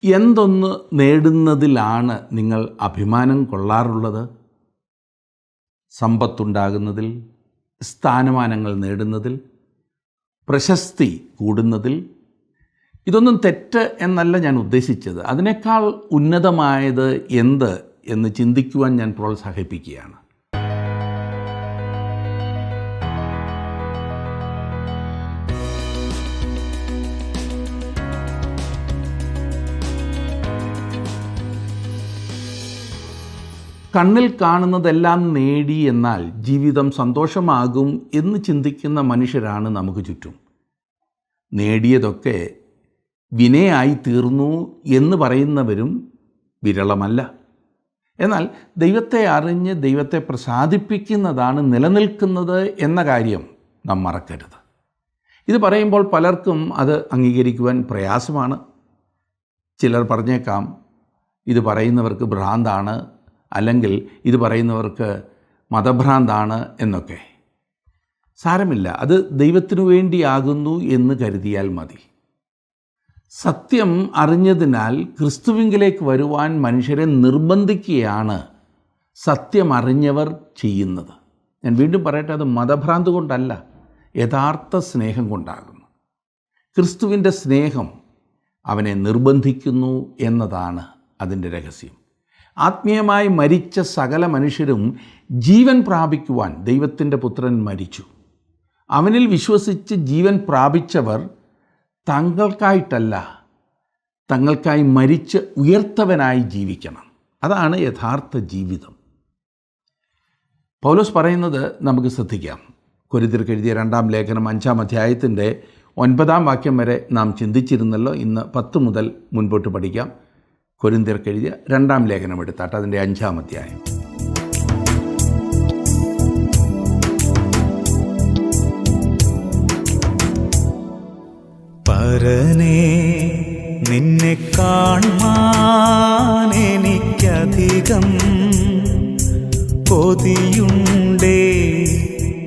എന്തൊന്ന് നേടുന്നതിലാണ് നിങ്ങൾ അഭിമാനം കൊള്ളാറുള്ളത്? സമ്പത്തുണ്ടാകുന്നതിൽ, സ്ഥാനമാനങ്ങൾ നേടുന്നതിൽ, പ്രശസ്തി കൂടുന്നതിൽ? ഇതൊന്നും തെറ്റ് എന്നല്ല ഞാൻ ഉദ്ദേശിച്ചത്. അതിനേക്കാൾ ഉന്നതമായത് എന്ത് എന്ന് ചിന്തിക്കുവാൻ ഞാൻ പ്രോത്സാഹിപ്പിക്കുകയാണ്. കണ്ണിൽ കാണുന്നതെല്ലാം നേടി എന്നാൽ ജീവിതം സന്തോഷമാകും എന്ന് ചിന്തിക്കുന്ന മനുഷ്യരാണ് നമുക്ക് ചുറ്റും. നേടിയതൊക്കെ വിനയായി തീർന്നു എന്ന് പറയുന്നവരും വിരളമല്ല. എന്നാൽ ദൈവത്തെ അറിഞ്ഞ് ദൈവത്തെ പ്രസാദിപ്പിക്കുന്നതാണ് നിലനിൽക്കുന്നത് എന്ന കാര്യം നാം മറക്കരുത്. ഇത് പറയുമ്പോൾ പലർക്കും അത് അംഗീകരിക്കുവാൻ പ്രയാസമാണ്. ചിലർ പറഞ്ഞേക്കാം, ഇത് പറയുന്നവർക്ക് ഭ്രാന്താണ്, അല്ലെങ്കിൽ ഇത് പറയുന്നവർക്ക് മതഭ്രാന്താണ് എന്നൊക്കെ. സാരമില്ല, അത് ദൈവത്തിനു വേണ്ടിയാകുന്നു എന്ന് കരുതിയാൽ മതി. സത്യം അറിഞ്ഞതിനാൽ ക്രിസ്തുവിങ്കിലേക്ക് വരുവാൻ മനുഷ്യരെ നിർബന്ധിക്കുകയാണ് സത്യമറിഞ്ഞവർ ചെയ്യുന്നത്. ഞാൻ വീണ്ടും പറയട്ടെ, അത് മതഭ്രാന്ത് കൊണ്ടല്ല, യഥാർത്ഥ സ്നേഹം കൊണ്ടാകുന്നു. ക്രിസ്തുവിൻ്റെ സ്നേഹം അവനെ നിർബന്ധിക്കുന്നു എന്നതാണ് അതിൻ്റെ രഹസ്യം. ആത്മീയമായി മരിച്ച സകല മനുഷ്യരും ജീവൻ പ്രാപിക്കുവാൻ ദൈവത്തിൻ്റെ പുത്രൻ മരിച്ചു. അവനിൽ വിശ്വസിച്ച് ജീവൻ പ്രാപിച്ചവർ തങ്ങൾക്കായിട്ടല്ല, തങ്ങൾക്കായി മരിച്ച് ഉയർത്തവനായി ജീവിക്കണം. അതാണ് യഥാർത്ഥ ജീവിതം. പൗലോസ് പറയുന്നത് നമുക്ക് ശ്രദ്ധിക്കാം. കൊരിന്ത്യർക്ക് എഴുതിയ 2-ാം ലേഖനം 5-ാം അധ്യായത്തിൻ്റെ 9-ാം വാക്യം വരെ നാം ചിന്തിച്ചിരുന്നല്ലോ. ഇന്ന് 10 മുതൽ മുൻപോട്ട് പഠിക്കാം. കൊരിന്ത്യർക്ക് എഴുതിയ 2-ാം ലേഖനം എടുത്താട്ട് അതിൻ്റെ 5-ാം അധ്യായം. പരനേ, നിന്നെ കാൺമാൻ എനിക്കധികം കൊതിയുണ്ടേ.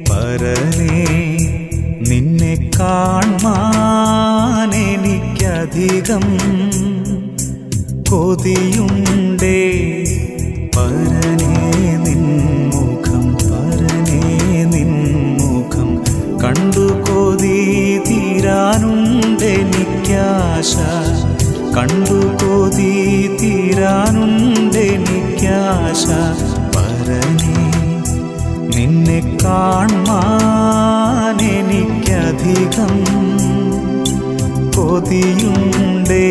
പരനേ, നിന്നെ കാൺമാൻ എനിക്കധികം കൊതിയുണ്ടേ. പരനേ നിൻമുഖം, പരനേ നിൻമുഖം കണ്ടു കൊതി തീരാനുണ്ടെനിക്കാശ, കണ്ടു കൊതി തീരാനുണ്ടെനിക്കാശ. പരനേ, നിന്നെ കാൺമാൻ എനിക്കധികം കൊതിയുണ്ടേ.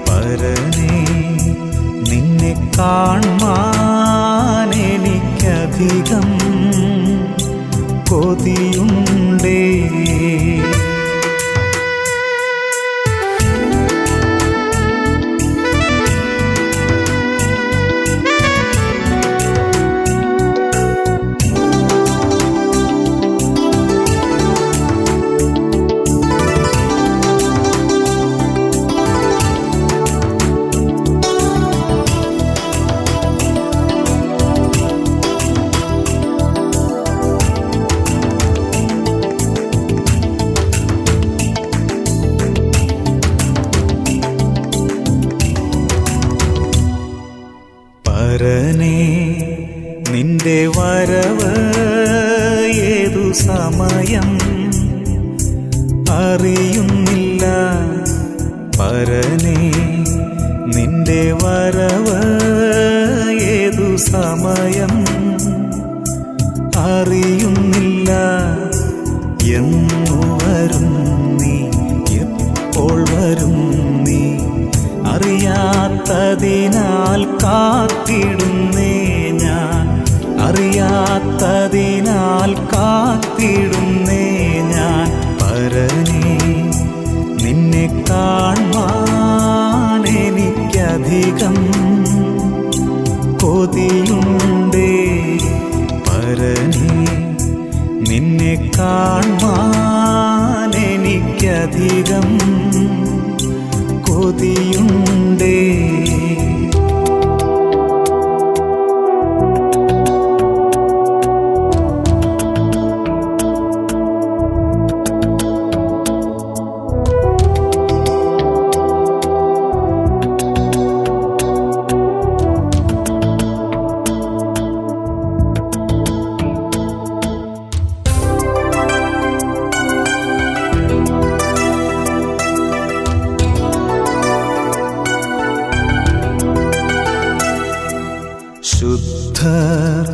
പരനേ, നിന്നെ കാൺമാൻ എനിക്കധികം കൊതിയുണ്ടേ. പരനേ, നിന്റെ വരവ് ഏതു സമയം അറിയുന്നില്ല. പരനേ, നിന്റെ വരവ് ഏതു സമയം അറിയുന്നില്ല. എന്നു വരും നീ, എപ്പോൾ വരും നീ, അറിയാത്തതിനാൽ കാത്തിടുന്നേ ഞാൻ, അറിയാത്തതിനാൽ കാത്തിടുന്നേ ഞാൻ. പരനേ, നിന്നെ കാൺമാൻ എനിക്കധികം കൊതിയുണ്ടേ. പരനേ, നിന്നെ കാൺമാൻ എനിക്കധികം കൊതിയുണ്ടേ. ശുദ്ധർ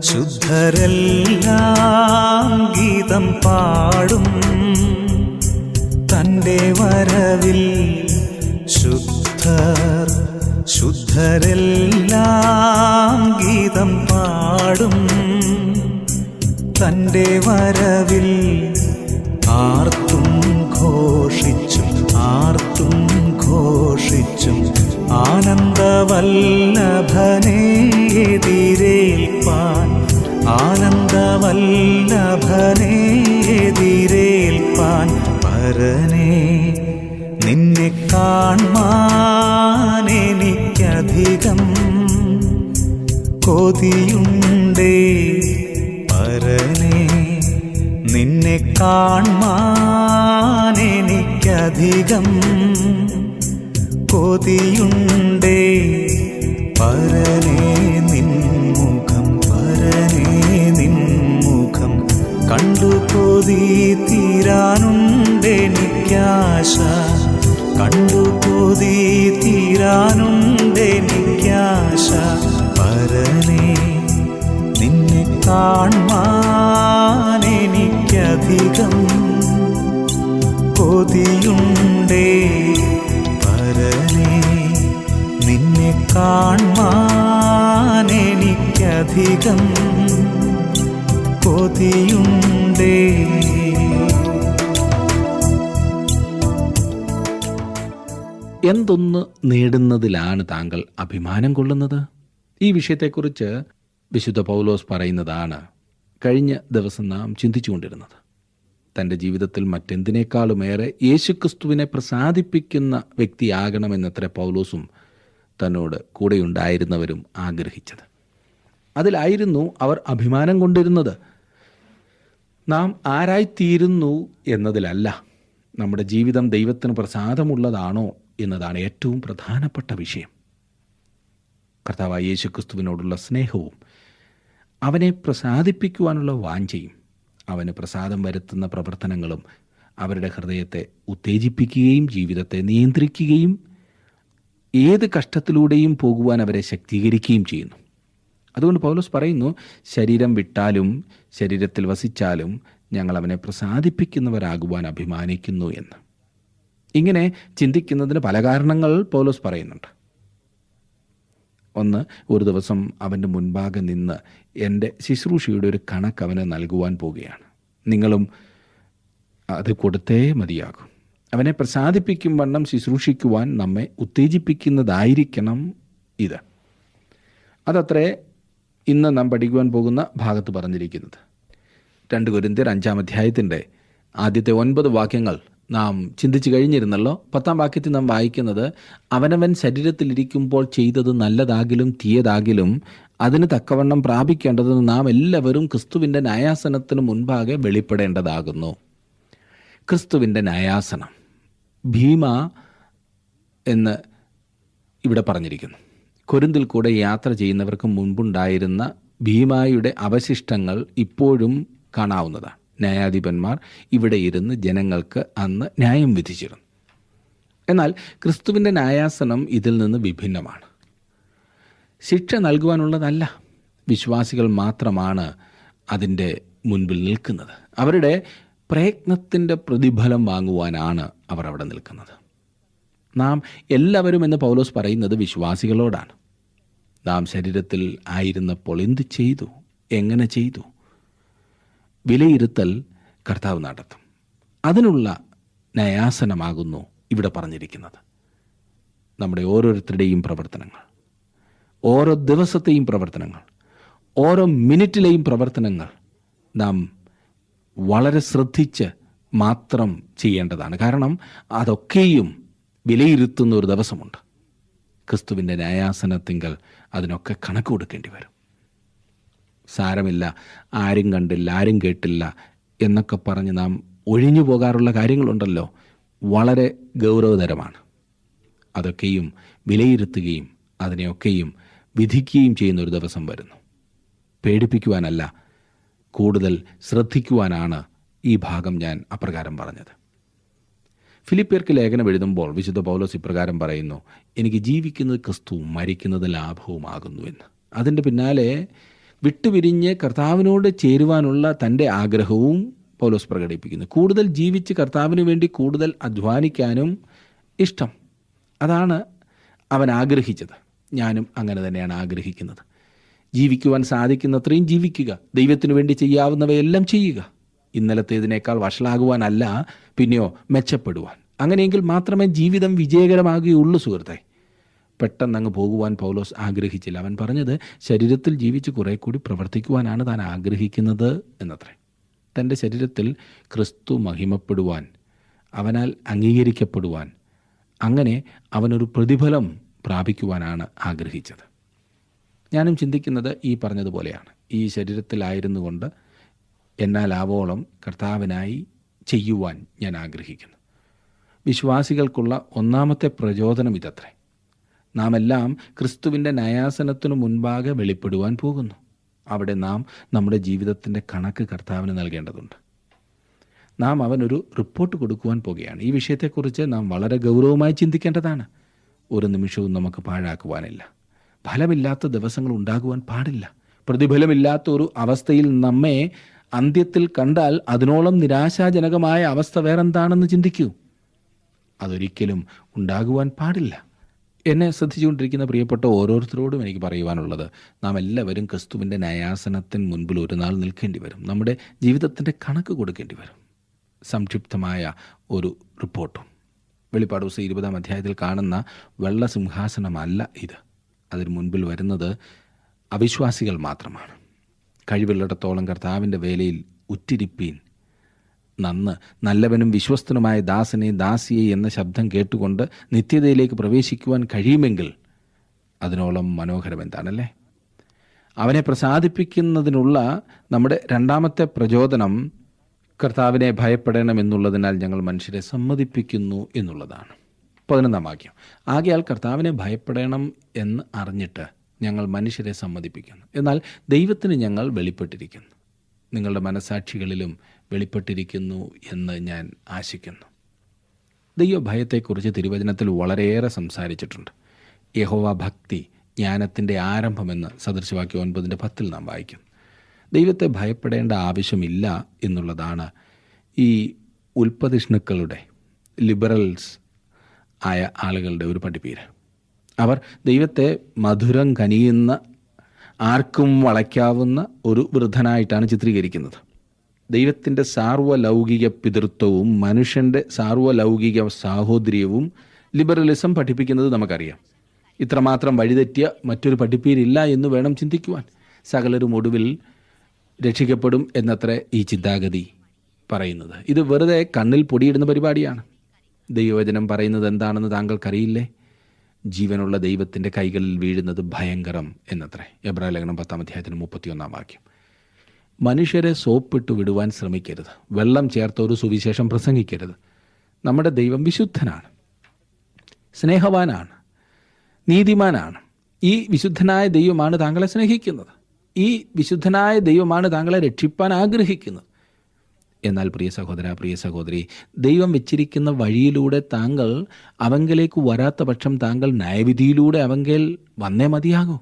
ശുദ്ധരെല്ലാം ഗീതം പാടും തൻ്റെ വരവിൽ. ശുദ്ധർ ശുദ്ധരെല്ലാം ഗീതം പാടും തൻ്റെ വരവിൽ. ആർത്തും ഘോഷിച്ചും ആർത്തും ഘോഷിച്ചും ആനന്ദവല്ലഭനെ എതിരേൽപ്പാൻ. ആനന്ദവല്ലഭനെ എതിരേൽപ്പാൻ. പരനേ നിന്നെ കാൺമാൻ എനിക്കധികം കൊതിയുണ്ടേ. പരനേ നിന്നെ കാൺമാൻ എനിക്കധികം കൊതിയുണ്ടേ. പരനേ നിൻമുഖം പരനേ നിൻമുഖം കണ്ടു കൊതി തീരാനുണ്ടെനിക്കാശ. കണ്ടു കൊതി തീരാനുണ്ടെനിക്കാശ. പരനേ നിന്നെ കാൺമാൻ എനിക്കധികം കൊതിയുണ്ടേ. പരനേ നിന്നെ കാൺമാൻ എനിക്കധികം കൊതിയുണ്ടേ. എന്തൊന്ന് നേടുന്നതിലാണ് താങ്കൾ അഭിമാനം കൊള്ളുന്നത്? ഈ വിഷയത്തെക്കുറിച്ച് വിശുദ്ധ പൗലോസ് പറയുന്നതാണ് കഴിഞ്ഞ ദിവസം നാം ചിന്തിച്ചുകൊണ്ടിരുന്നത്. തൻ്റെ ജീവിതത്തിൽ മറ്റെന്തിനേക്കാളുമേറെ യേശുക്രിസ്തുവിനെ പ്രസാദിപ്പിക്കുന്ന വ്യക്തിയാകണമെന്നത്ര പൗലോസും തന്നോട് കൂടെയുണ്ടായിരുന്നവരും ആഗ്രഹിച്ചത്. അതിലായിരുന്നു അവർ അഭിമാനം കൊണ്ടിരുന്നത്. നാം ആരായിത്തീരുന്നു എന്നതിലല്ല, നമ്മുടെ ജീവിതം ദൈവത്തിന് പ്രസാദമുള്ളതാണോ എന്നതാണ് ഏറ്റവും പ്രധാനപ്പെട്ട വിഷയം. കർത്താവായ യേശുക്രിസ്തുവിനോടുള്ള സ്നേഹവും അവനെ പ്രസാദിപ്പിക്കുവാനുള്ള വാഞ്ചയും അവന് പ്രസാദം വരുത്തുന്ന പ്രവർത്തനങ്ങളും അവരുടെ ഹൃദയത്തെ ഉത്തേജിപ്പിക്കുകയും ജീവിതത്തെ നിയന്ത്രിക്കുകയും ഏത് കഷ്ടത്തിലൂടെയും പോകുവാൻ അവരെ ശക്തീകരിക്കുകയും ചെയ്യുന്നു. അതുകൊണ്ട് പൗലോസ് പറയുന്നു, ശരീരം വിട്ടാലും ശരീരത്തിൽ വസിച്ചാലും ഞങ്ങൾ അവനെ പ്രസാദിപ്പിക്കുന്നവരാകുവാൻ അഭിമാനിക്കുന്നു എന്ന്. ഇങ്ങനെ ചിന്തിക്കുന്നതിന് പല കാരണങ്ങൾ പൗലോസ് പറയുന്നുണ്ട്. ഒന്ന്, ഒരു ദിവസം അവൻ്റെ മുൻപാകെ നിന്ന് എൻ്റെ ശുശ്രൂഷയുടെ ഒരു കണക്ക് അവന് നൽകുവാൻ പോവുകയാണ്. നിങ്ങളും അത് കൊടുത്തേ മതിയാകും. അവനെ പ്രസാദിപ്പിക്കും വണ്ണം ശുശ്രൂഷിക്കുവാൻ നമ്മെ ഉത്തേജിപ്പിക്കുന്നതായിരിക്കണം ഇത്. അതത്രേ ഇന്ന് നാം പഠിക്കുവാൻ പോകുന്ന ഭാഗത്ത് പറഞ്ഞിരിക്കുന്നത്. 2 കൊരിന്ത്യർ 5-ാം അധ്യായത്തിൻ്റെ ആദ്യത്തെ 9 വാക്യങ്ങൾ നാം ചിന്തിച്ചു കഴിഞ്ഞിരുന്നല്ലോ. 10-ാം വാക്യത്തിൽ നാം വായിക്കുന്നത്, അവനവൻ ശരീരത്തിലിരിക്കുമ്പോൾ ചെയ്തത് നല്ലതാകിലും തീയതാകിലും അതിന് തക്കവണ്ണം പ്രാപിക്കേണ്ടതെന്ന് നാം എല്ലാവരും ക്രിസ്തുവിൻ്റെ ന്യായാസനത്തിന് മുൻപാകെ വെളിപ്പെടേണ്ടതാകുന്നു. ക്രിസ്തുവിൻ്റെ ന്യായാസനം, ഭീമ എന്ന് ഇവിടെ പറഞ്ഞിരിക്കുന്നു. കൊരിന്തിൽ കൂടെ യാത്ര ചെയ്യുന്നവർക്ക് മുൻപുണ്ടായിരുന്ന ഭീമായുടെ അവശിഷ്ടങ്ങൾ ഇപ്പോഴും കാണാവുന്നതാണ്. ന്യായാധിപന്മാർ ഇവിടെ ഇരുന്ന് ജനങ്ങൾക്ക് അന്ന് ന്യായം വിധിച്ചിരുന്നു. എന്നാൽ ക്രിസ്തുവിൻ്റെ ന്യായാസനം ഇതിൽ നിന്ന് വിഭിന്നമാണ്. ശിക്ഷ നൽകുവാനുള്ളതല്ല, വിശ്വാസികൾ മാത്രമാണ് അതിൻ്റെ മുൻപിൽ നിൽക്കുന്നത്. അവരുടെ പ്രയത്നത്തിൻ്റെ പ്രതിഫലം വാങ്ങുവാനാണ് അവർ അവിടെ നിൽക്കുന്നത്. നാം എല്ലാവരും എന്ന് പൗലോസ് പറയുന്നത് വിശ്വാസികളോടാണ്. നാം ശരീരത്തിൽ ആയിരുന്നപ്പോൾ എന്ത് ചെയ്തു, എങ്ങനെ ചെയ്തു, വിലയിരുത്തൽ കർത്താവ് നടത്തും. അതിനുള്ള ന്യായാസനമാകുന്നു ഇവിടെ പറഞ്ഞിരിക്കുന്നത്. നമ്മുടെ ഓരോരുത്തരുടെയും പ്രവർത്തനങ്ങൾ, ഓരോ ദിവസത്തെയും പ്രവർത്തനങ്ങൾ, ഓരോ മിനിറ്റിലെയും പ്രവർത്തനങ്ങൾ നാം വളരെ ശ്രദ്ധിച്ച് മാത്രം ചെയ്യേണ്ടതാണ്. കാരണം അതൊക്കെയും വിലയിരുത്തുന്ന ഒരു ദിവസമുണ്ട്. ക്രിസ്തുവിൻ്റെ ന്യായാസനത്തിങ്കൽ അതിനൊക്കെ കണക്ക് കൊടുക്കേണ്ടി വരും. സാരമില്ല, ആരും കണ്ടില്ല, ആരും കേട്ടില്ല എന്നൊക്കെ പറഞ്ഞ് നാം ഒഴിഞ്ഞു പോകാറുള്ള കാര്യങ്ങളുണ്ടല്ലോ, വളരെ ഗൗരവതരമാണ്. അതൊക്കെയും വിലയിരുത്തുകയും അതിനെയൊക്കെയും വിധിക്കുകയും ചെയ്യുന്ന ഒരു ദിവസം വരുന്നു. പേടിപ്പിക്കുവാനല്ല, കൂടുതൽ ശ്രദ്ധിക്കുവാനാണ് ഈ ഭാഗം ഞാൻ അപ്രകാരം പറഞ്ഞത്. ഫിലിപ്പിയർക്ക് ലേഖനം എഴുതുമ്പോൾ വിശുദ്ധ പൗലോസ് ഇപ്രകാരം പറയുന്നു, എനിക്ക് ജീവിക്കുന്നത് ക്രിസ്തുവും മരിക്കുന്നത് ലാഭവുമാകുന്നു എന്ന്. അതിൻ്റെ പിന്നാലെ വിട്ടുപിരിഞ്ഞ് കർത്താവിനോട് ചേരുവാനുള്ള തൻ്റെ ആഗ്രഹവും പൗലോസ് പ്രകടിപ്പിക്കുന്നു. കൂടുതൽ ജീവിച്ച് കർത്താവിന് വേണ്ടി കൂടുതൽ അധ്വാനിക്കാനും ഇഷ്ടം. അതാണ് അവൻ ആഗ്രഹിച്ചത്. ഞാനും അങ്ങനെ തന്നെയാണ് ആഗ്രഹിക്കുന്നത്. ജീവിക്കുവാൻ സാധിക്കുന്നത്രയും ജീവിക്കുക, ദൈവത്തിനു വേണ്ടി ചെയ്യാവുന്നവയെല്ലാം ചെയ്യുക. ഇന്നലത്തേതിനേക്കാൾ വഷളാകുവാനല്ല, പിന്നെയോ മെച്ചപ്പെടുവാൻ. അങ്ങനെയെങ്കിൽ മാത്രമേ ജീവിതം വിജയകരമാകുകയുള്ളൂ. സുഹൃത്തെ, പെട്ടെന്നങ്ങ് പോകുവാൻ പൗലോസ് ആഗ്രഹിച്ചില്ല. അവൻ പറഞ്ഞത് ശരീരത്തിൽ ജീവിച്ച് കുറെ കൂടി പ്രവർത്തിക്കുവാനാണ് താൻ ആഗ്രഹിക്കുന്നത് എന്നത്രേ. തൻ്റെ ശരീരത്തിൽ ക്രിസ്തു മഹിമപ്പെടുവാൻ, അവനാൽ അംഗീകരിക്കപ്പെടുവാൻ, അങ്ങനെ അവനൊരു പ്രതിഫലം പ്രാപിക്കുവാനാണ് ആഗ്രഹിച്ചത്. ഞാനും ചിന്തിക്കുന്നത് ഈ പറഞ്ഞതുപോലെയാണ്. ഈ ശരീരത്തിലായിരുന്നു കൊണ്ട് എന്നാൽ ആവോളം കർത്താവിനായി ചെയ്യുവാൻ ഞാൻ ആഗ്രഹിക്കുന്നു. വിശ്വാസികൾക്കുള്ള ഒന്നാമത്തെ പ്രചോദനം ഇതത്രേ. നാം എല്ലാം ക്രിസ്തുവിൻ്റെ ന്യായാസനത്തിനു മുൻപാകെ വെളിപ്പെടുവാൻ പോകുന്നു. അവിടെ നാം നമ്മുടെ ജീവിതത്തിൻ്റെ കണക്ക് കർത്താവിന് നൽകേണ്ടതുണ്ട്. നാം അവനൊരു റിപ്പോർട്ട് കൊടുക്കുവാൻ പോകുകയാണ്. ഈ വിഷയത്തെക്കുറിച്ച് നാം വളരെ ഗൗരവമായി ചിന്തിക്കേണ്ടതാണ്. ഒരു നിമിഷവും നമുക്ക് പാഴാക്കുവാനില്ല. ഫലമില്ലാത്ത ദിവസങ്ങൾ ഉണ്ടാകുവാൻ പാടില്ല. പ്രതിഫലമില്ലാത്ത ഒരു അവസ്ഥയിൽ നമ്മെ അന്ത്യത്തിൽ കണ്ടാൽ അതിനോളം നിരാശാജനകമായ അവസ്ഥ വേറെന്താണെന്ന് ചിന്തിക്കൂ. അതൊരിക്കലും ഉണ്ടാകുവാൻ പാടില്ല. എന്നെ ശ്രദ്ധിച്ചുകൊണ്ടിരിക്കുന്ന പ്രിയപ്പെട്ട ഓരോരുത്തരോടും എനിക്ക് പറയുവാനുള്ളത്, നാം എല്ലാവരും ക്രിസ്തുവിൻ്റെ ന്യായാസനത്തിന് മുൻപിൽ ഒരു നാൾ നിൽക്കേണ്ടി വരും. നമ്മുടെ ജീവിതത്തിൻ്റെ കണക്ക് കൊടുക്കേണ്ടി വരും. സംക്ഷിപ്തമായ ഒരു റിപ്പോർട്ടും. വെളിപ്പാട് പുസ്തകം 20-ാം അധ്യായത്തിൽ കാണുന്ന വെള്ള സിംഹാസനമല്ല ഇത്. അതിന് മുൻപിൽ വരുന്നത് അവിശ്വാസികൾ മാത്രമാണ്. കഴിവുള്ളിടത്തോളം കർത്താവിൻ്റെ വേലയിൽ ഉറ്റിരിപ്പീൻ. നന്ന് നല്ലവനും വിശ്വസ്തനുമായ ദാസനെ ദാസിയെ എന്ന ശബ്ദം കേട്ടുകൊണ്ട് നിത്യതയിലേക്ക് പ്രവേശിക്കുവാൻ കഴിയുമെങ്കിൽ അതിനോളം മനോഹരം എന്താണല്ലേ? അവനെ പ്രസാദിപ്പിക്കുന്നതിനുള്ള നമ്മുടെ രണ്ടാമത്തെ പ്രചോദനം കർത്താവിനെ ഭയപ്പെടണമെന്നുള്ളതിനാൽ ഞങ്ങൾ മനുഷ്യരെ സമ്മതിപ്പിക്കുന്നു എന്നുള്ളതാണ്. 11-ാം വാക്യം. ആകയാൽ കർത്താവിനെ ഭയപ്പെടണം എന്ന് അറിഞ്ഞിട്ട് ഞങ്ങൾ മനുഷ്യരെ സമ്മതിപ്പിക്കുന്നു. എന്നാൽ ദൈവത്തിന് ഞങ്ങൾ വെളിപ്പെട്ടിരിക്കുന്നു. നിങ്ങളുടെ മനസാക്ഷികളിലും വെളിപ്പെട്ടിരിക്കുന്നു എന്ന് ഞാൻ ആശിക്കുന്നു. ദൈവഭയത്തെക്കുറിച്ച് തിരുവചനത്തിൽ വളരെയേറെ സംസാരിച്ചിട്ടുണ്ട്. യഹോവ ഭക്തി ജ്ഞാനത്തിൻ്റെ ആരംഭമെന്ന് സദൃശവാക്യം 9:10 നാം വായിക്കും. ദൈവത്തെ ഭയപ്പെടേണ്ട ആവശ്യമില്ല എന്നുള്ളതാണ് ഈ ഉൽപ്പതിഷ്ണുക്കളുടെ, ലിബറൽസ് ആയ ആളുകളുടെ ഒരു പഠിപ്പീര്. അവർ ദൈവത്തെ മധുരം കനിയുന്ന, ആർക്കും വളയ്ക്കാവുന്ന ഒരു വൃദ്ധനായിട്ടാണ് ചിത്രീകരിക്കുന്നത്. ദൈവത്തിൻ്റെ സാർവലൗകിക പിതൃത്വവും മനുഷ്യൻ്റെ സാർവലൗകിക സാഹോദര്യവും ലിബറലിസം പഠിപ്പിക്കുന്നത് നമുക്കറിയാം. ഇത്രമാത്രം വഴിതെറ്റിയ മറ്റൊരു പഠിപ്പീരില്ല എന്ന് വേണം ചിന്തിക്കുവാൻ. സകലരും ഒടുവിൽ രക്ഷിക്കപ്പെടും എന്നത്ര ഈ ചിന്താഗതി പറയുന്നത്. ഇത് വെറുതെ കണ്ണിൽ പൊടിയിടുന്ന പരിപാടിയാണ്. ദൈവവചനം പറയുന്നത് എന്താണെന്ന് താങ്കൾക്കറിയില്ലേ? ജീവനുള്ള ദൈവത്തിൻ്റെ കൈകളിൽ വീഴുന്നത് ഭയങ്കരം എന്നത്രേ. എബ്രായ ലേഖനം 10-ാം അധ്യായത്തിന് 31-ാം വാക്യം. മനുഷ്യരെ സോപ്പിട്ട് വിടുവാൻ ശ്രമിക്കരുത്. വെള്ളം ചേർത്ത ഒരു സുവിശേഷം പ്രസംഗിക്കരുത്. നമ്മുടെ ദൈവം വിശുദ്ധനാണ്, സ്നേഹവാനാണ്, നീതിമാനാണ്. ഈ വിശുദ്ധനായ ദൈവമാണ് താങ്കളെ സ്നേഹിക്കുന്നത്. ഈ വിശുദ്ധനായ ദൈവമാണ് താങ്കളെ രക്ഷിപ്പാൻ ആഗ്രഹിക്കുന്നത്. എന്നാൽ പ്രിയ സഹോദര, പ്രിയ സഹോദരി, ദൈവം വെച്ചിരിക്കുന്ന വഴിയിലൂടെ താങ്കൾ അവങ്കലേക്ക് വരാത്ത പക്ഷം താങ്കൾ ന്യായവിധിയിലൂടെ അവങ്കൽ വന്നേ മതിയാകൂ.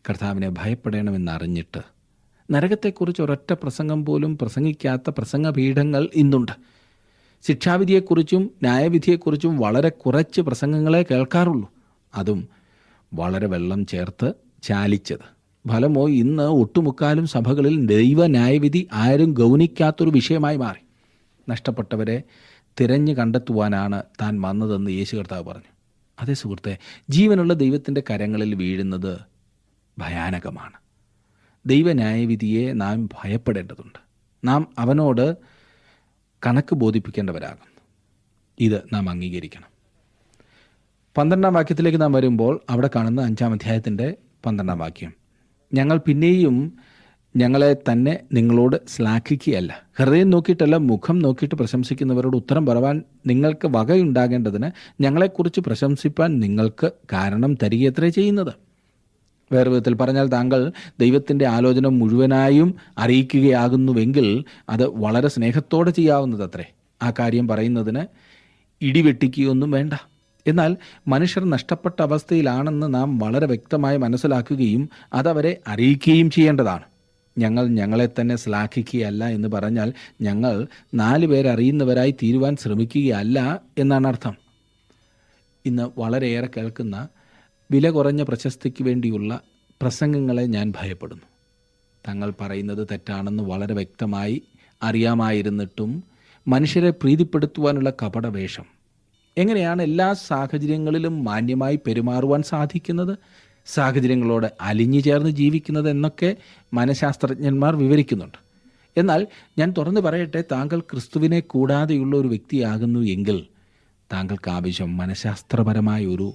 കർത്താവിനെ ഭയപ്പെടണമെന്നറിഞ്ഞിട്ട് നരകത്തെക്കുറിച്ച് ഒരൊറ്റ പ്രസംഗം പോലും പ്രസംഗിക്കാത്ത പ്രസംഗപീഠങ്ങൾ ഇന്നുണ്ട്. ശിക്ഷാവിധിയെക്കുറിച്ചും ന്യായവിധിയെക്കുറിച്ചും വളരെ കുറച്ച് പ്രസംഗങ്ങളെ കേൾക്കാറുള്ളൂ. അതും വളരെ വെള്ളം ചേർത്ത് ചാലിച്ചത്. ഫലമോ ഇന്ന് ഒട്ടുമുക്കാലും സഭകളിൽ ദൈവ ന്യായവിധി ആരും ഗൗനിക്കാത്തൊരു വിഷയമായി മാറി. നഷ്ടപ്പെട്ടവരെ തിരഞ്ഞു കണ്ടെത്തുവാനാണ് താൻ വന്നതെന്ന് യേശു കർത്താവ് പറഞ്ഞു. അതേ സുഹൃത്തെ, ജീവനുള്ള ദൈവത്തിൻ്റെ കരങ്ങളിൽ വീഴുന്നത് ഭയാനകമാണ്. ദൈവ ന്യായവിധിയെ നാം ഭയപ്പെടേണ്ടതുണ്ട്. നാം അവനോട് കണക്ക് ബോധിപ്പിക്കേണ്ടവരാകും. ഇത് നാം അംഗീകരിക്കണം. 12-ാം വാക്യത്തിലേക്ക് നാം വരുമ്പോൾ അവിടെ കാണുന്ന 5-ാം അധ്യായത്തിൻ്റെ 12-ാം വാക്യം. ഞങ്ങൾ പിന്നെയും ഞങ്ങളെ തന്നെ നിങ്ങളോട് ശ്ലാഘിക്കുകയല്ല, ഹൃദയം നോക്കിയിട്ടല്ല മുഖം നോക്കിയിട്ട് പ്രശംസിക്കുന്നവരോട് ഉത്തരം പറവാൻ നിങ്ങൾക്ക് വകയുണ്ടാകേണ്ടതിന് ഞങ്ങളെക്കുറിച്ച് പ്രശംസിപ്പാൻ നിങ്ങൾക്ക് കാരണം തരികയത്രേ ചെയ്യുന്നത്. വേറെ വിധത്തിൽ പറഞ്ഞാൽ, താങ്കൾ ദൈവത്തിൻ്റെ ആലോചന മുഴുവനായും അറിയിക്കുകയാകുന്നുവെങ്കിൽ അത് വളരെ സ്നേഹത്തോടെ ചെയ്യാവുന്നതത്രേ. ആ കാര്യം പറയുന്നതിന് ഇടിവെട്ടിക്കുകയൊന്നും വേണ്ട. എന്നാൽ മനുഷ്യർ നഷ്ടപ്പെട്ട അവസ്ഥയിലാണെന്ന് നാം വളരെ വ്യക്തമായി മനസ്സിലാക്കുകയും അതവരെ അറിയിക്കുകയും ചെയ്യേണ്ടതാണ്. ഞങ്ങൾ ഞങ്ങളെ തന്നെ ശ്ലാഘിക്കുകയല്ല എന്ന് പറഞ്ഞാൽ ഞങ്ങൾ 4 പേരറിയുന്നവരായി തീരുവാൻ ശ്രമിക്കുകയല്ല എന്നാണ് അർത്ഥം. ഇന്ന് വളരെയേറെ കേൾക്കുന്ന വില കുറഞ്ഞ പ്രശസ്തിക്ക് വേണ്ടിയുള്ള പ്രസംഗങ്ങളെ ഞാൻ ഭയപ്പെടുന്നു. തങ്ങൾ പറയുന്നത് തെറ്റാണെന്ന് വളരെ വ്യക്തമായി അറിയാമായിരുന്നിട്ടും മനുഷ്യരെ പ്രീതിപ്പെടുത്തുവാനുള്ള കപടവേഷം. എങ്ങനെയാണ് എല്ലാ സാഹചര്യങ്ങളിലും മാന്യമായി പെരുമാറുവാൻ സാധിക്കുന്നത്, സാഹചര്യങ്ങളോട് അലിഞ്ഞു ചേർന്ന് ജീവിക്കുന്നത് എന്നൊക്കെ മനഃശാസ്ത്രജ്ഞന്മാർ വിവരിക്കുന്നുണ്ട്. എന്നാൽ ഞാൻ തുറന്നു പറയട്ടെ, താങ്കൾ ക്രിസ്തുവിനെ കൂടാതെയുള്ള ഒരു വ്യക്തിയാകുന്നു എങ്കിൽ താങ്കൾക്ക് ആവശ്യം മനഃശാസ്ത്രപരമായ ഒരു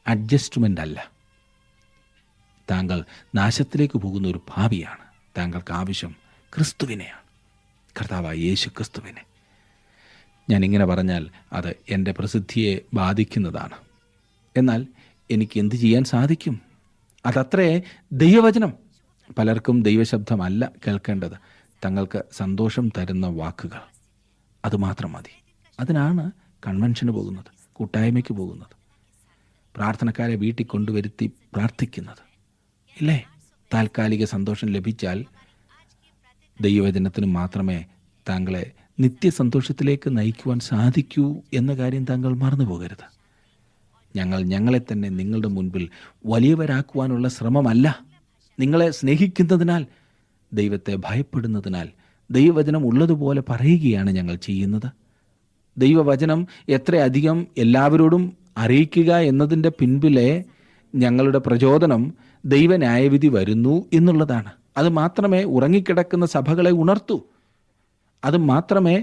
അഡ്ജസ്റ്റ്മെൻ്റ് അല്ല. താങ്കൾ നാശത്തിലേക്ക് പോകുന്ന ഒരു ഭാവിയാണ്. താങ്കൾക്ക് ആവശ്യം ക്രിസ്തുവിനെയാണ്, കർത്താവായ യേശു ക്രിസ്തുവിനെ. ഞാനിങ്ങനെ പറഞ്ഞാൽ അത് എൻ്റെ പ്രസിദ്ധിയെ ബാധിക്കുന്നതാണ്. എന്നാൽ എനിക്ക് എന്ത് ചെയ്യാൻ സാധിക്കും? അതത്രേ ദൈവവചനം. പലർക്കും ദൈവശബ്ദമല്ല കേൾക്കേണ്ടത്, തങ്ങൾക്ക് സന്തോഷം തരുന്ന വാക്കുകൾ. അതുമാത്രം മതി. അതിനാണ് കൺവെൻഷന് പോകുന്നത്, കൂട്ടായ്മയ്ക്ക് പോകുന്നത്, പ്രാർത്ഥനക്കാരെ വീട്ടിൽ കൊണ്ടുവരുത്തി പ്രാർത്ഥിക്കുന്നത്, ഇല്ലേ? താൽക്കാലിക സന്തോഷം ലഭിച്ചാൽ ദൈവവചനത്തിന് മാത്രമേ താങ്കളെ നിത്യസന്തോഷത്തിലേക്ക് നയിക്കുവാൻ സാധിക്കൂ എന്ന കാര്യം താങ്കൾ മറന്നു പോകരുത്. ഞങ്ങളെ തന്നെ നിങ്ങളുടെ മുൻപിൽ വലിയവരാക്കുവാനുള്ള ശ്രമമല്ല. നിങ്ങളെ സ്നേഹിക്കുന്നതിനാൽ, ദൈവത്തെ ഭയപ്പെടുന്നതിനാൽ ദൈവവചനം ഉള്ളതുപോലെ പറയുകയാണ് ഞങ്ങൾ ചെയ്യുന്നത്. ദൈവവചനം എത്രയധികം എല്ലാവരോടും അറിയിക്കുക എന്നതിൻ്റെ പിൻപിലെ ഞങ്ങളുടെ പ്രചോദനം ദൈവന്യായവിധി വരുന്നു എന്നുള്ളതാണ്. അത് മാത്രമേ ഉറങ്ങിക്കിടക്കുന്ന സഭകളെ ഉണർത്തൂ. അത് മാത്രമേ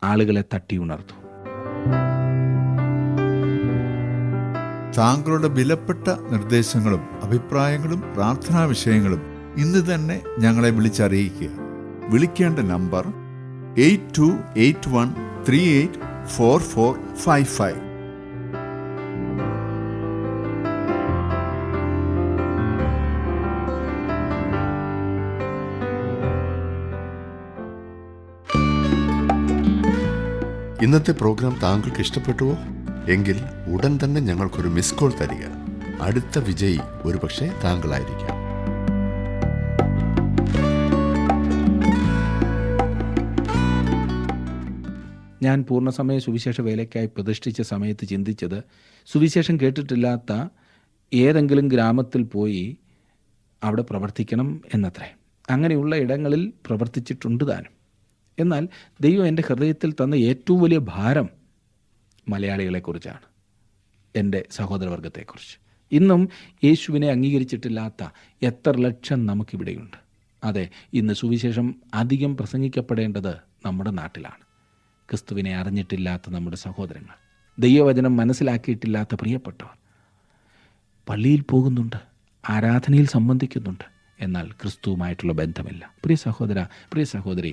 ആളുകളെ തട്ടി ഉണർത്തൂ. താങ്കളുടെ വിലപ്പെട്ട നിർദ്ദേശങ്ങളും അഭിപ്രായങ്ങളും പ്രാർത്ഥനാ വിഷയങ്ങളും ഇന്ന് തന്നെ ഞങ്ങളെ വിളിച്ചറിയിക്കുക. വിളിക്കേണ്ട നമ്പർ 8281384455. ഇന്നത്തെ പ്രോഗ്രാം താങ്കൾക്ക് ഇഷ്ടപ്പെട്ടുവോ? എങ്കിൽ ഉടൻ തന്നെ ഞങ്ങൾക്കൊരു മിസ് കോൾ തരിക. അടുത്ത വിജയി ഒരുപക്ഷെ താങ്കളായിരിക്കാം. ഞാൻ പൂർണ്ണസമയ സുവിശേഷ വേലയ്ക്കായി പ്രതിഷ്ഠിച്ച സമയത്ത് ചിന്തിച്ചത്, സുവിശേഷം കേട്ടിട്ടില്ലാത്ത ഏതെങ്കിലും ഗ്രാമത്തിൽ പോയി അവിടെ പ്രവർത്തിക്കണം എന്നത്രേ. അങ്ങനെയുള്ള ഇടങ്ങളിൽ പ്രവർത്തിച്ചിട്ടുണ്ട് താനും. എന്നാൽ ദൈവം എൻ്റെ ഹൃദയത്തിൽ തന്ന ഏറ്റവും വലിയ ഭാരം മലയാളികളെക്കുറിച്ചാണ്, എൻ്റെ സഹോദരവർഗത്തെക്കുറിച്ച്. ഇന്നും യേശുവിനെ അംഗീകരിച്ചിട്ടില്ലാത്ത എത്ര ലക്ഷം നമുക്കിവിടെയുണ്ട്. അതെ, ഇന്ന് സുവിശേഷം അധികം പ്രസംഗിക്കപ്പെടേണ്ടത് നമ്മുടെ നാട്ടിലാണ്. ക്രിസ്തുവിനെ അറിഞ്ഞിട്ടില്ലാത്ത നമ്മുടെ സഹോദരങ്ങൾ, ദൈവവചനം മനസ്സിലാക്കിയിട്ടില്ലാത്ത പ്രിയപ്പെട്ടവർ പള്ളിയിൽ പോകുന്നുണ്ട്, ആരാധനയിൽ സംബന്ധിക്കുന്നുണ്ട്, എന്നാൽ ക്രിസ്തുവുമായിട്ടുള്ള ബന്ധമില്ല. പ്രിയ സഹോദര, പ്രിയ സഹോദരി,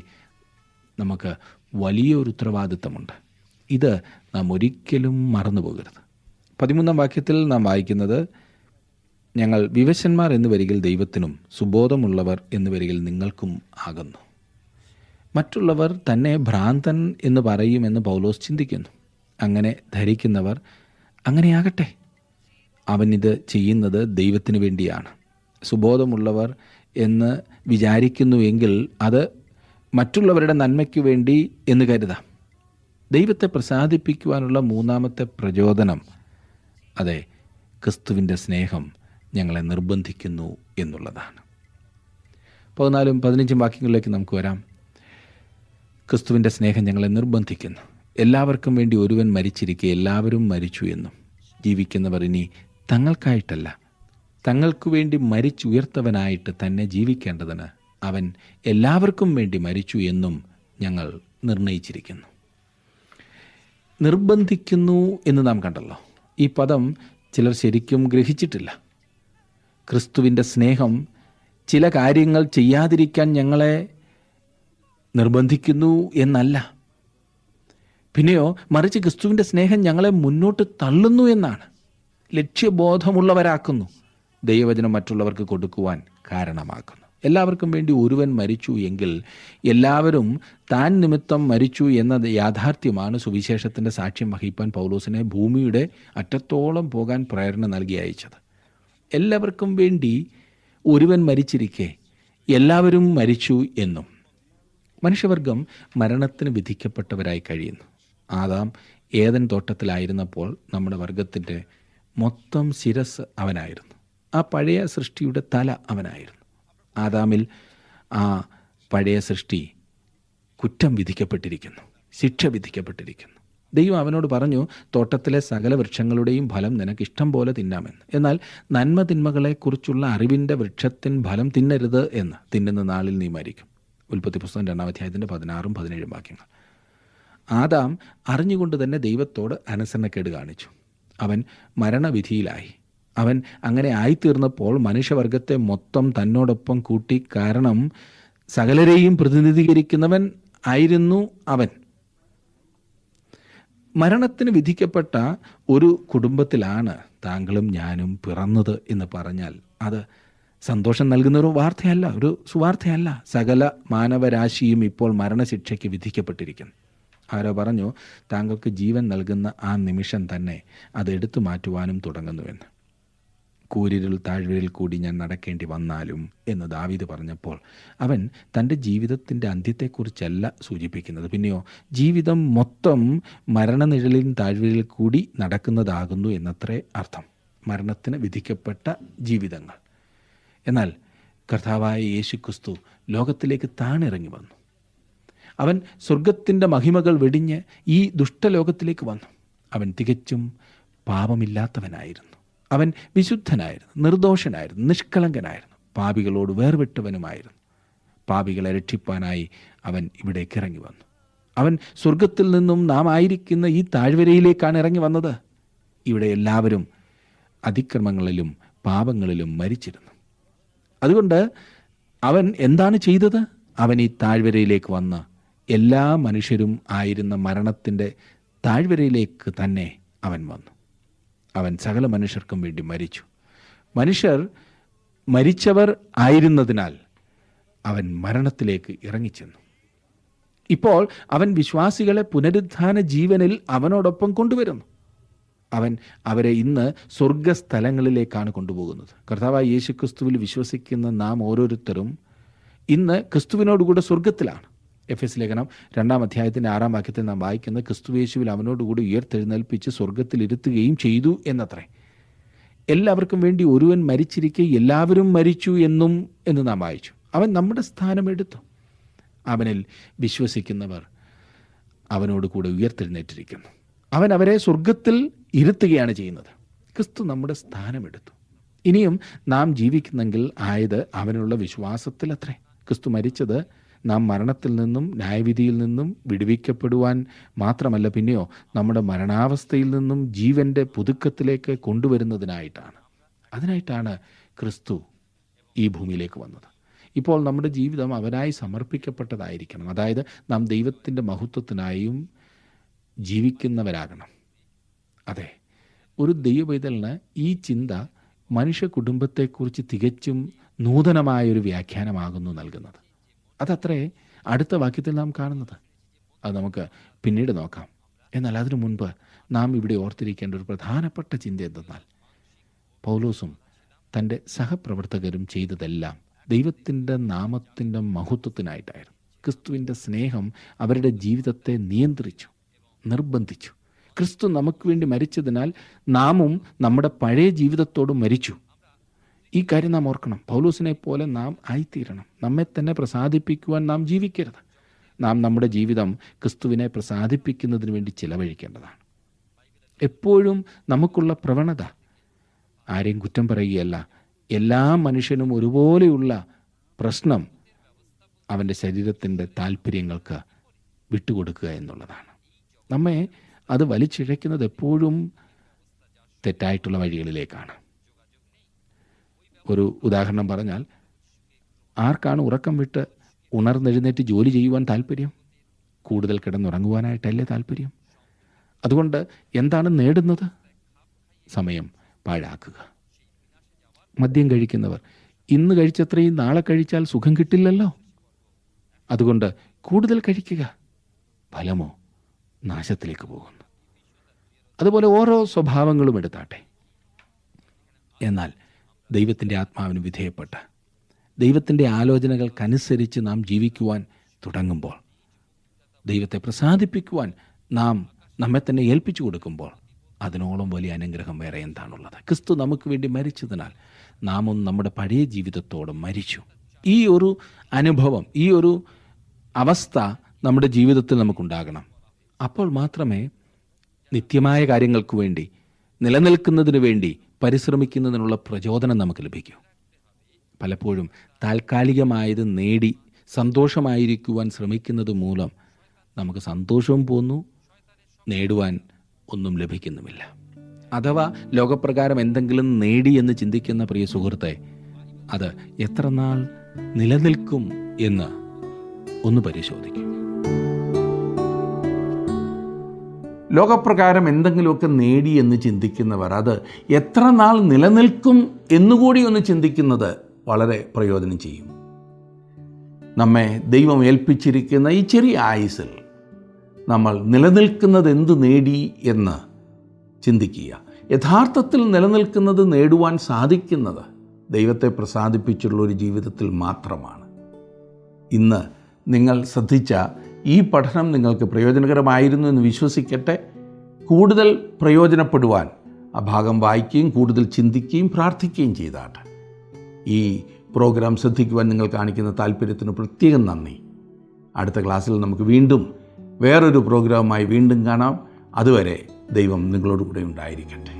നമുക്ക് വലിയൊരു ഉത്തരവാദിത്തമുണ്ട്. ഇത് നാം ഒരിക്കലും മറന്നു പോകരുത്. 13-ാം വാക്യത്തിൽ നാം വായിക്കുന്നത്, ഞങ്ങൾ വിവശന്മാർ എന്ന് വരികിൽ ദൈവത്തിനും സുബോധമുള്ളവർ എന്ന് വരികിൽ നിങ്ങൾക്കും ആകുന്നു. മറ്റുള്ളവർ തന്നെ ഭ്രാന്തൻ എന്ന് പറയുമെന്ന് പൗലോസ് ചിന്തിക്കുന്നു. അങ്ങനെ ധരിക്കുന്നവർ അങ്ങനെയാകട്ടെ. അവനിത് ചെയ്യുന്നത് ദൈവത്തിന് വേണ്ടിയാണ്. സുബോധമുള്ളവർ എന്ന് വിചാരിക്കുന്നുവെങ്കിൽ അത് മറ്റുള്ളവരുടെ നന്മയ്ക്ക് വേണ്ടി എന്ന് കരുതാം. ദൈവത്തെ പ്രസാദിപ്പിക്കുവാനുള്ള മൂന്നാമത്തെ പ്രചോദനം, അതെ, ക്രിസ്തുവിൻ്റെ സ്നേഹം ഞങ്ങളെ നിർബന്ധിക്കുന്നു എന്നുള്ളതാണ്. 14-ും 15-ും വാക്യങ്ങളിലേക്ക് നമുക്ക് വരാം. ക്രിസ്തുവിൻ്റെ സ്നേഹം ഞങ്ങളെ നിർബന്ധിക്കുന്നു. എല്ലാവർക്കും വേണ്ടി ഒരുവൻ മരിച്ചിരിക്കെ എല്ലാവരും മരിച്ചു എന്നും, ജീവിക്കുന്നവർ ഇനി തങ്ങൾക്കായിട്ടല്ല തങ്ങൾക്കു വേണ്ടി മരിച്ചുയർത്തവനായിട്ട് തന്നെ ജീവിക്കേണ്ടതിന് അവൻ എല്ലാവർക്കും വേണ്ടി മരിച്ചു എന്നും ഞങ്ങൾ നിർണയിച്ചിരിക്കുന്നു. നിർബന്ധിക്കുന്നു എന്ന് നാം കണ്ടല്ലോ. ഈ പദം ചിലർ ശരിക്കും ഗ്രഹിച്ചിട്ടില്ല. ക്രിസ്തുവിൻ്റെ സ്നേഹം ചില കാര്യങ്ങൾ ചെയ്യാതിരിക്കാൻ ഞങ്ങളെ നിർബന്ധിക്കുന്നു എന്നല്ല, പിന്നെയോ മറിച്ച് ക്രിസ്തുവിൻ്റെ സ്നേഹം ഞങ്ങളെ മുന്നോട്ട് തള്ളുന്നു എന്നാണ്. ലക്ഷ്യബോധമുള്ളവരാക്കുന്നു, ദൈവവചനം മറ്റുള്ളവർക്ക് കൊടുക്കുവാൻ കാരണമാക്കുന്നു. എല്ലാവർക്കും വേണ്ടി ഒരുവൻ മരിച്ചു എങ്കിൽ എല്ലാവരും താൻ നിമിത്തം മരിച്ചു എന്ന യാഥാർത്ഥ്യമാണ് സുവിശേഷത്തിൻ്റെ സാക്ഷ്യം വഹിപ്പാൻ പൗലോസിനെ ഭൂമിയുടെ അറ്റത്തോളം പോകാൻ പ്രേരണ നൽകി അയച്ചത്. എല്ലാവർക്കും വേണ്ടി ഒരുവൻ മരിച്ചിരിക്കെ എല്ലാവരും മരിച്ചു എന്നും. മനുഷ്യവർഗം മരണത്തിന് വിധിക്കപ്പെട്ടവരായി കഴിയുന്നു. ആദാം ഏദൻ തോട്ടത്തിലായിരുന്നപ്പോൾ നമ്മുടെ വർഗത്തിൻ്റെ മൊത്തം ശിരസ് അവനായിരുന്നു. ആ പഴയ സൃഷ്ടിയുടെ തല അവനായിരുന്നു. ആദാമിൽ ആ പഴയ സൃഷ്ടി കുറ്റം വിധിക്കപ്പെട്ടിരിക്കുന്നു, ശിക്ഷ വിധിക്കപ്പെട്ടിരിക്കുന്നു. ദൈവം അവനോട് പറഞ്ഞു, തോട്ടത്തിലെ സകല വൃക്ഷങ്ങളുടെയും ഫലം നിനക്ക് ഇഷ്ടം പോലെ തിന്നാമെന്ന്. എന്നാൽ നന്മ തിന്മകളെക്കുറിച്ചുള്ള അറിവിൻ്റെ വൃക്ഷത്തിൻ ഫലം തിന്നരുത് എന്ന്. തിന്നുന്ന നാളിൽ നീ മരിക്കും. ഉൽപ്പത്തി പുസ്തകം 2-ാം അധ്യായത്തിൻ്റെ 16-17 വാക്യങ്ങൾ. ആദാം അറിഞ്ഞുകൊണ്ട് തന്നെ ദൈവത്തോട് അനുസരണക്കേട് കാണിച്ചു. അവൻ മരണവിധിയിലായി. അവൻ അങ്ങനെ ആയിത്തീർന്നപ്പോൾ മനുഷ്യവർഗത്തെ മൊത്തം തന്നോടൊപ്പം കൂട്ടി. കാരണം സകലരെയും പ്രതിനിധീകരിക്കുന്നവൻ ആയിരുന്നു അവൻ. മരണത്തിന് വിധിക്കപ്പെട്ട ഒരു കുടുംബത്തിലാണ് താങ്കളും ഞാനും പിറന്നത് എന്ന് പറഞ്ഞാൽ അത് സന്തോഷം നൽകുന്ന ഒരു വാർത്തയല്ല, ഒരു സുവാർത്തയല്ല. സകല മാനവരാശിയും ഇപ്പോൾ മരണശിക്ഷയ്ക്ക് വിധിക്കപ്പെട്ടിരിക്കുന്നു. ആരോ പറഞ്ഞു, താങ്കൾക്ക് ജീവൻ നൽകുന്ന ആ നിമിഷം തന്നെ അത് എടുത്തു മാറ്റുവാനും തുടങ്ങുന്നുവെന്ന്. കൂരിരുൾ താഴ്വരയിൽ കൂടി ഞാൻ നടക്കേണ്ടി വന്നാലും എന്ന് ദാവീദ് പറഞ്ഞപ്പോൾ അവൻ തൻ്റെ ജീവിതത്തിൻ്റെ അന്ത്യത്തെക്കുറിച്ചല്ല സൂചിപ്പിക്കുന്നത്. പിന്നെയോ ജീവിതം മൊത്തം മരണനിഴലിൻ താഴ്വരയിൽ കൂടി നടക്കുന്നതാകുന്നു എന്നത്രേ അർത്ഥം. മരണത്തിന് വിധിക്കപ്പെട്ട ജീവിതങ്ങൾ. എന്നാൽ കർത്താവായ യേശുക്രിസ്തു ലോകത്തിലേക്ക് താണിറങ്ങി വന്നു. അവൻ സ്വർഗത്തിൻ്റെ മഹിമകൾ വെടിഞ്ഞ് ഈ ദുഷ്ടലോകത്തിലേക്ക് വന്നു. അവൻ തികച്ചും പാപമില്ലാത്തവനായിരുന്നു. അവൻ വിശുദ്ധനായിരുന്നു, നിർദോഷനായിരുന്നു, നിഷ്കളങ്കനായിരുന്നു, പാപികളോട് വേർവിട്ടവനുമായിരുന്നു. പാപികളെ രക്ഷിപ്പാനായി അവൻ ഇവിടേക്ക് ഇറങ്ങി വന്നു. അവൻ സ്വർഗത്തിൽ നിന്നും നാം ആയിരിക്കുന്ന ഈ താഴ്വരയിലേക്കാണ് ഇറങ്ങി വന്നത്. ഇവിടെ എല്ലാവരും അതിക്രമങ്ങളിലും പാപങ്ങളിലും മരിച്ചിരുന്നു. അതുകൊണ്ട് അവൻ എന്താണ് ചെയ്തത്? അവൻ ഈ താഴ്വരയിലേക്ക് വന്ന് എല്ലാ മനുഷ്യരും ആയിരുന്ന മരണത്തിൻ്റെ താഴ്വരയിലേക്ക് തന്നെ അവൻ വന്നു. അവൻ സകല മനുഷ്യർക്കും വേണ്ടി മരിച്ചു. മനുഷ്യർ മരിച്ചവർ ആയിരുന്നതിനാൽ അവൻ മരണത്തിലേക്ക് ഇറങ്ങിച്ചെന്നു. ഇപ്പോൾ അവൻ വിശ്വാസികളെ പുനരുത്ഥാന ജീവനിൽ അവനോടൊപ്പം കൊണ്ടുവരുന്നു. അവൻ അവരെ ഇന്ന് സ്വർഗസ്ഥലങ്ങളിലേക്കാണ് കൊണ്ടുപോകുന്നത്. കർത്താവായ യേശുക്രിസ്തുവിൽ വിശ്വസിക്കുന്ന നാം ഓരോരുത്തരും ഇന്ന് ക്രിസ്തുവിനോടുകൂടെ സ്വർഗത്തിലാണ്. എഫെസ് ലേഖനം 2-ാം അധ്യായത്തിൻ്റെ 6-ാം വാക്യത്തിൽ നാം വായിക്കുന്നത്, ക്രിസ്തുയേശുവിൽ അവനോടുകൂടി ഉയർത്തെഴുന്നേൽപ്പിച്ച് സ്വർഗത്തിൽ ഇരുത്തുകയും ചെയ്തു എന്നത്രേ. എല്ലാവർക്കും വേണ്ടി ഒരുവൻ മരിച്ചിരിക്കെ എല്ലാവരും മരിച്ചു എന്ന് നാം വായിച്ചു. അവൻ നമ്മുടെ സ്ഥാനമെടുത്തു. അവനിൽ വിശ്വസിക്കുന്നവർ അവനോടുകൂടെ ഉയർത്തെഴുന്നേറ്റിരിക്കുന്നു. അവൻ അവരെ സ്വർഗത്തിൽ ഇരുത്തുകയാണ് ചെയ്യുന്നത്. ക്രിസ്തു നമ്മുടെ സ്ഥാനമെടുത്തു. ഇനിയും നാം ജീവിക്കുന്നെങ്കിൽ ആയത് അവനുള്ള വിശ്വാസത്തിലത്രേ. ക്രിസ്തു മരിച്ചത് നാം മരണത്തിൽ നിന്നും ന്യായവിധിയിൽ നിന്നും വിടുവിക്കപ്പെടുവാൻ മാത്രമല്ല, പിന്നെയോ നമ്മുടെ മരണാവസ്ഥയിൽ നിന്നും ജീവൻ്റെ പുതുക്കത്തിലേക്ക് കൊണ്ടുവരുന്നതിനായിട്ടാണ്. അതിനായിട്ടാണ് ക്രിസ്തു ഈ ഭൂമിയിലേക്ക് വന്നത്. ഇപ്പോൾ നമ്മുടെ ജീവിതം അവനായി സമർപ്പിക്കപ്പെട്ടതായിരിക്കണം. അതായത് നാം ദൈവത്തിൻ്റെ മഹത്വത്തിനായും ജീവിക്കുന്നവരാകണം. അതെ, ഒരു ദൈവപൈതലിന് ഈ ചിന്ത മനുഷ്യ കുടുംബത്തെക്കുറിച്ച് തികച്ചും നൂതനമായൊരു വ്യാഖ്യാനമാകുന്നു നൽകുന്നത്. അതത്രേ അടുത്ത വാക്യത്തിൽ നാം കാണുന്നത്. അത് നമുക്ക് പിന്നീട് നോക്കാം. എന്നാൽ അതിനു മുൻപ് നാം ഇവിടെ ഓർത്തിരിക്കേണ്ട ഒരു പ്രധാനപ്പെട്ട ചിന്ത എന്തെന്നാൽ, പൗലോസും തൻ്റെ സഹപ്രവർത്തകരും ചെയ്തതെല്ലാം ദൈവത്തിൻ്റെ നാമത്തിൻ്റെ മഹത്വത്തിനായിട്ടായിരുന്നു. ക്രിസ്തുവിൻ്റെ സ്നേഹം അവരുടെ ജീവിതത്തെ നിയന്ത്രിച്ചു, നിർബന്ധിച്ചു. ക്രിസ്തു നമുക്ക് വേണ്ടി മരിച്ചതിനാൽ നാമും നമ്മുടെ പഴയ ജീവിതത്തോട് മരിച്ചു. ഈ കാര്യം നാം ഓർക്കണം. പൗലോസിനെ പോലെ നാം ആയിത്തീരണം. നമ്മെ തന്നെ പ്രസാദിപ്പിക്കുവാൻ നാം ജീവിക്കരുത്. നാം നമ്മുടെ ജീവിതം ക്രിസ്തുവിനെ പ്രസാദിപ്പിക്കുന്നതിന് വേണ്ടി ചിലവഴിക്കേണ്ടതാണ്. എപ്പോഴും നമുക്കുള്ള പ്രവണത ആരെയും കുറ്റം പറയുകയല്ല, എല്ലാ മനുഷ്യനും ഒരുപോലെയുള്ള പ്രശ്നം അവൻ്റെ ശരീരത്തിൻ്റെ താല്പര്യങ്ങൾക്ക് വിട്ടുകൊടുക്കുക എന്നുള്ളതാണ്. നമ്മെ അത് വലിച്ചിഴയ്ക്കുന്നത് എപ്പോഴും തെറ്റായിട്ടുള്ള വഴികളിലേക്കാണ്. ഒരു ഉദാഹരണം പറഞ്ഞാൽ, ആർക്കാണ് ഉറക്കം വിട്ട് ഉണർന്നെഴുന്നേറ്റ് ജോലി ചെയ്യുവാൻ താല്പര്യം? കൂടുതൽ കിടന്നുറങ്ങുവാനായിട്ടല്ലേ താല്പര്യം? അതുകൊണ്ട് എന്താണ് നേടുന്നത്? സമയം പാഴാക്കുക. മദ്യം കഴിക്കുന്നവർ ഇന്ന് കഴിച്ചത്രയും നാളെ കഴിച്ചാൽ സുഖം കിട്ടില്ലല്ലോ. അതുകൊണ്ട് കൂടുതൽ കഴിക്കുക. ഫലമോ നാശത്തിലേക്ക് പോകുന്നു. അതുപോലെ ഓരോ സ്വഭാവങ്ങളും എടുത്താട്ടെ. എന്നാൽ ദൈവത്തിൻ്റെ ആത്മാവിന് വിധേയപ്പെട്ട ദൈവത്തിൻ്റെ ആലോചനകൾക്കനുസരിച്ച് നാം ജീവിക്കുവാൻ തുടങ്ങുമ്പോൾ, ദൈവത്തെ പ്രസാദിപ്പിക്കുവാൻ നാം നമ്മെ തന്നെ ഏൽപ്പിച്ചു കൊടുക്കുമ്പോൾ, അതിനോളം വലിയ അനുഗ്രഹം വേറെ എന്താണുള്ളത്? ക്രിസ്തു നമുക്ക് വേണ്ടി മരിച്ചതിനാൽ നാമും നമ്മുടെ പഴയ ജീവിതത്തോട് മരിച്ചു. ഈ ഒരു അനുഭവം, ഈ ഒരു അവസ്ഥ നമ്മുടെ ജീവിതത്തിൽ നമുക്കുണ്ടാകണം. അപ്പോൾ മാത്രമേ നിത്യമായ കാര്യങ്ങൾക്ക് വേണ്ടി, നിലനിൽക്കുന്നതിന് വേണ്ടി പരിശ്രമിക്കുന്നതിനുള്ള പ്രചോദനം നമുക്ക് ലഭിക്കൂ. പലപ്പോഴും താൽക്കാലികമായത് നേടി സന്തോഷമായിരിക്കുവാൻ ശ്രമിക്കുന്നത് മൂലം നമുക്ക് സന്തോഷവും പോന്നു, നേടുവാൻ ഒന്നും ലഭിക്കുന്നുമില്ല. അഥവാ ലോകപ്രകാരം എന്തെങ്കിലും നേടി എന്ന് ചിന്തിക്കുന്ന പ്രിയ സുഹൃത്തെ, അത് എത്ര നാൾ നിലനിൽക്കും എന്ന് ഒന്ന് പരിശോധിക്കും. ലോകപ്രകാരം എന്തെങ്കിലുമൊക്കെ നേടി എന്ന് ചിന്തിക്കുന്നവർ അത് എത്ര നാൾ നിലനിൽക്കും എന്നുകൂടി ഒന്ന് ചിന്തിക്കുന്നത് വളരെ പ്രയോജനം ചെയ്യും. നമ്മെ ദൈവം ഏൽപ്പിച്ചിരിക്കുന്ന ഈ ചെറിയ ആയുസ്സിൽ നമ്മൾ നിലനിൽക്കുന്നത് എന്ത് നേടി എന്ന് ചിന്തിക്കുക. യഥാർത്ഥത്തിൽ നിലനിൽക്കുന്നത്, നേടുവാൻ സാധിക്കുന്നത് ദൈവത്തെ പ്രസാദിപ്പിച്ചുള്ളൊരു ജീവിതത്തിൽ മാത്രമാണ്. ഇന്ന് നിങ്ങൾ ശ്രദ്ധിച്ച ഈ പഠനം നിങ്ങൾക്ക് പ്രയോജനകരമായിരുന്നു എന്ന് വിശ്വസിക്കട്ടെ. കൂടുതൽ പ്രയോജനപ്പെടുവാൻ ആ ഭാഗം വായിക്കുകയും കൂടുതൽ ചിന്തിക്കുകയും പ്രാർത്ഥിക്കുകയും ചെയ്താട്ടെ. ഈ പ്രോഗ്രാം ശ്രദ്ധിക്കുവാൻ നിങ്ങൾ കാണിക്കുന്ന താല്പര്യത്തിന് പ്രത്യേകം നന്ദി. അടുത്ത ക്ലാസ്സിൽ നമുക്ക് വീണ്ടും വേറൊരു പ്രോഗ്രാമുമായി വീണ്ടും കാണാം. അതുവരെ ദൈവം നിങ്ങളോട് കൂടെ ഉണ്ടായിരിക്കട്ടെ.